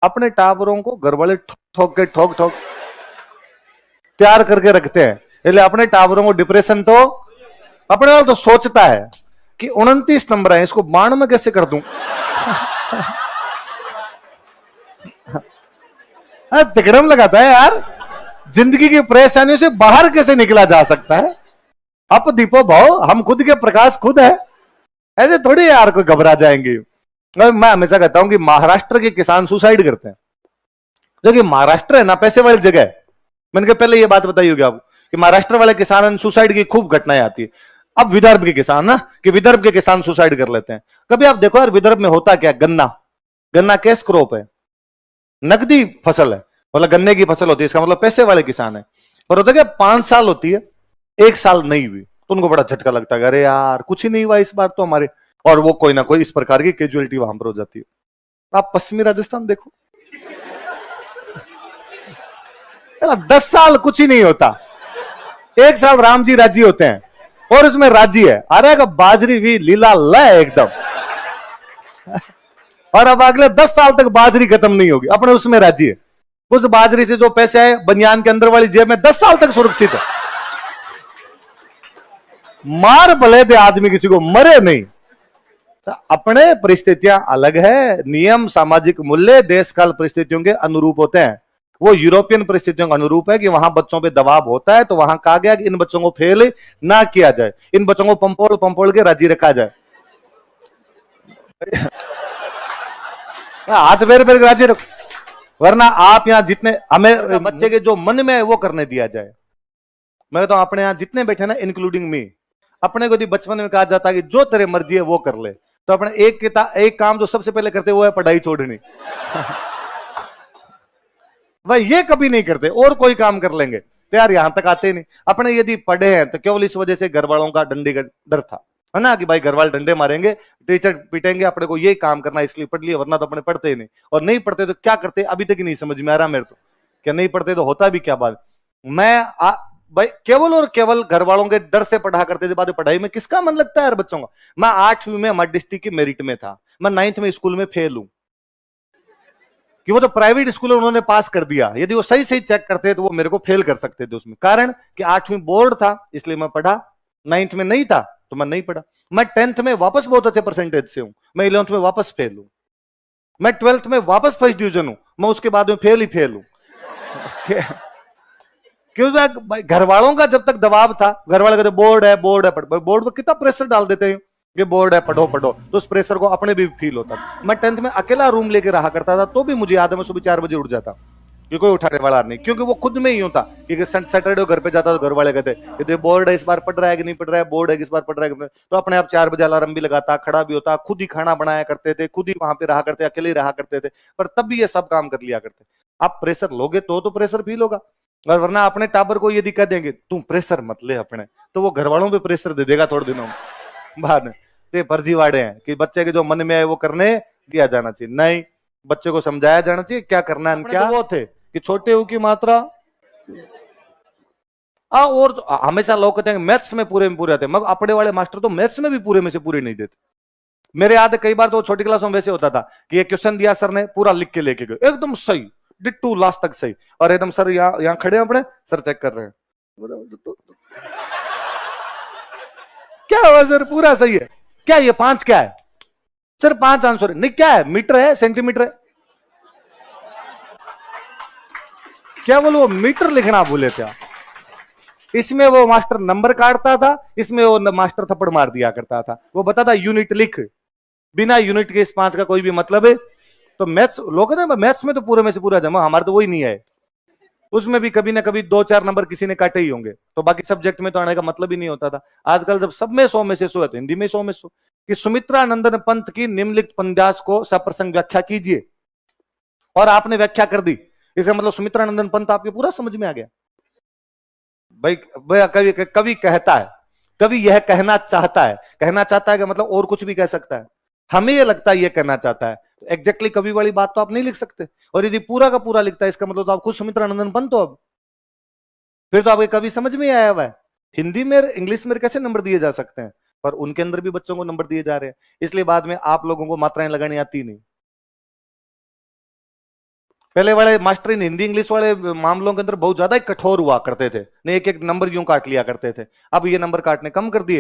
अपने टावरों को घर वाले ठोक ठोक तैयार करके रखते हैं, इसलिए अपने टावरों को डिप्रेशन तो अपने वाला तो सोचता है कि 29 नंबर है, इसको 92 में कैसे कर दूं। तिकड़म लगाता है यार, जिंदगी की परेशानियों से बाहर कैसे निकला जा सकता है। अप दीपो भाव, हम खुद के प्रकाश खुद है, ऐसे थोड़ी यार कोई घबरा जाएंगे। मैं हमेशा कहता हूं कि महाराष्ट्र के किसान सुसाइड करते हैं, जो कि महाराष्ट्र है ना पैसे वाली जगह है। मैंने पहले ये बात बताई होगी आपको कि महाराष्ट्र वाले किसान सुसाइड की खूब घटनाएं आती है। अब विदर्भ के किसान ना, कि विदर्भ के किसान सुसाइड कर लेते हैं। कभी आप देखो यार विदर्भ में होता क्या, गन्ना, गन्ना कैश क्रॉप है, नकदी फसल है, मतलब गन्ने की फसल होती है, इसका मतलब पैसे वाले किसान है। पर होता क्या 5 साल होती है, 1 साल नहीं हुई तो उनको बड़ा झटका लगता है, अरे यार कुछ ही नहीं हुआ इस बार तो हमारे, और वो कोई ना कोई इस प्रकार की कैजुअलिटी वहां पर हो जाती है। आप पश्चिमी राजस्थान देखो, 10 साल कुछ ही नहीं होता, 1 साल राम जी राजी होते हैं, और उसमें राजी है, अरे बाजरी भी लीला ल एकदम, और अब अगले 10 साल तक बाजरी खत्म नहीं होगी, अपने उसमें राजी है। उस बाजरी से जो पैसे आए बनियान के अंदर वाली जेब में 10 साल तक सुरक्षित है। मार भले थे आदमी, किसी को मरे नहीं। तो अपने परिस्थितियां अलग है, नियम सामाजिक मूल्य देश काल परिस्थितियों के अनुरूप होते हैं। वो यूरोपियन परिस्थितियों के अनुरूप है कि वहां बच्चों पे दबाव होता है, तो वहां कहा गया कि इन बच्चों को फेल ना किया जाए, इन बच्चों को पंपोड़ के राजी रखा जाए। हाथ पैर पैर राजी रखो, वरना आप यहां जितने हमें बच्चे के जो मन में है वो करने दिया जाए। मैं कहता हूं अपने यहां जितने बैठे ना इंक्लूडिंग मी, अपने को यदि बचपन में कहा जाता कि जो तेरे मर्जी है वो कर ले, तो अपने एक काम जो सबसे पहले करते वो है पढ़ाई छोड़नी। भाई ये कभी नहीं करते, और कोई काम कर लेंगे, तो यार यहां तक आते नहीं। अपने यदि पढ़े हैं तो केवल इस वजह से घर वालों का डंडे का डर था, है ना, कि भाई घर वाले डंडे मारेंगे, टीचर पीटेंगे, अपने को ये काम करना इसलिए पढ़ लिया, वरना तो अपने पढ़ते ही नहीं। और नहीं पढ़ते तो क्या करते अभी तक ही नहीं समझ में आ रहा मेरे तो, क्या नहीं पढ़ते तो होता भी क्या बात। भाई केवल और केवल घर वालों के डर से पढ़ा करते थे, बाद पढ़ाई में किसका मन लगता है यार बच्चों का। मैं 8वीं में हमारे डिस्ट्रिक्ट की मेरिट में था, मैं 9th में स्कूल में फेल हूं, कि वो तो प्राइवेट स्कूल उन्होंने पास कर दिया, यदि वो सही सही चेक करते तो वो मेरे को फेल कर सकते थे उसमें। कारण कि 8वीं बोर्ड था इसलिए मैं पढ़ा, 9th में नहीं था तो मैं नहीं पढ़ा। मैं 10th में वापस बहुत अच्छे परसेंटेज से हूं, मैं 11th में वापस फेल हूं। मैं 12th में वापस फर्स्ट डिवीजन हूं, मैं उसके बाद में फेल ही फेल हूं। क्योंकि घर वालों का जब तक दबाव था, घर वाले कहते बोर्ड है बोर्ड है, बोर्ड पर कितना प्रेशर डाल देते हैं, ये बोर्ड है पढ़ो पढ़ो, तो उस प्रेशर को अपने भी फील होता। मैं 10th में अकेला रूम लेके रहा करता था, तो भी मुझे याद है मैं सुबह 4 बजे उठ जाता, कि कोई उठाने वाला नहीं, क्योंकि वो खुद में ही होता कि सैटरडे घर पे जाता तो घर वाले कहते ये बोर्ड है इस बार पढ़ रहा है कि नहीं पढ़ रहा है, बोर्ड है इस बार पढ़ रहा है, तो अपने आप 4 बजे अलार्म भी लगाता, खड़ा भी होता, खुद ही खाना बनाया करते थे, खुद ही वहां पे रहा करते, अकेले रहा करते थे, पर तब भी ये सब काम कर लिया करते। आप प्रेशर लोगे तो प्रेशर फील होगा, और वरना अपने टाबर को यदि कह देंगे तुम प्रेशर मत ले अपने, तो वो घर वालों पे प्रेशर दे देगा थोड़े दिनों बाद में। ये फर्जीवाड़े हैं कि बच्चे के जो मन में आए वो करने दिया जाना चाहिए, नहीं, बच्चे को समझाया जाना चाहिए क्या करना है। क्या वो थे कि छोटे ऊ की मात्रा और तो, हमेशा लोग कहते हैं मैथ्स में पूरे आते हैं, मगर अपने वाले मास्टर तो मैथ्स में भी पूरे में से पूरे नहीं देते। मेरे याद है कई बार तो छोटी क्लासों में वैसे होता था कि ये क्वेश्चन दिया सर ने, पूरा लिख के लेके गए एकदम सही, डिट्टू लास्ट तक सही, और एकदम सर यहाँ खड़े हैं अपने, सर चेक कर रहे हैं, क्या हुआ सर पूरा सही है, क्या ये 5 क्या है सर, 5 आंसर नहीं, क्या है मीटर है सेंटीमीटर है, क्या बोलो मीटर लिखना भूले थे। इसमें वो मास्टर नंबर काटता था, इसमें वो मास्टर थप्पड़ मार दिया करता था, वो बताता यूनिट लिख, बिना यूनिट के इस 5 का कोई भी मतलब है। तो मैथ्स लोग ना मैथ्स में तो पूरे में से पूरा जमा, हमारे तो वही नहीं है, उसमें भी कभी ना कभी 2-4 नंबर किसी ने काटे ही होंगे, तो बाकी सब्जेक्ट में तो आने का मतलब ही नहीं होता था। आजकल जब सब में 100 में से 100 है तो हिंदी में 100 में 100, कि सुमित्रा नंदन पंत की निम्नलिखित उपन्यास को सप्रसंग व्याख्या कीजिए, और आपने व्याख्या कर दी, इसका मतलब सुमित्रा नंदन पंत आपके पूरा समझ में आ गया। भाई कवि कहता है, कवि यह कहना चाहता है, कहना चाहता है कि मतलब और कुछ भी कह सकता है, हमें यह लगता है यह कहना चाहता है, एग्जैक्टली कवि वाली बात तो आप नहीं लिख सकते, और यदि पूरा का पूरा लिखता है इसका मतलब तो आप खुद सुमित्रा नंदन पंत हो, अब फिर तो आपके कवि समझ में आया हुआ है। हिंदी में इंग्लिश में कैसे नंबर दिए जा सकते हैं, पर उनके अंदर भी बच्चों को नंबर दिए जा रहे हैं, इसलिए बाद में आप लोगों को मात्राएं लगानी आती नहीं। पहले वाले मास्टर इन हिंदी इंग्लिश वाले मामलों के अंदर बहुत ज्यादा ही कठोर हुआ करते थे, नहीं एक एक नंबर यूं काट लिया करते थे। अब ये नंबर काटने कम कर दिए।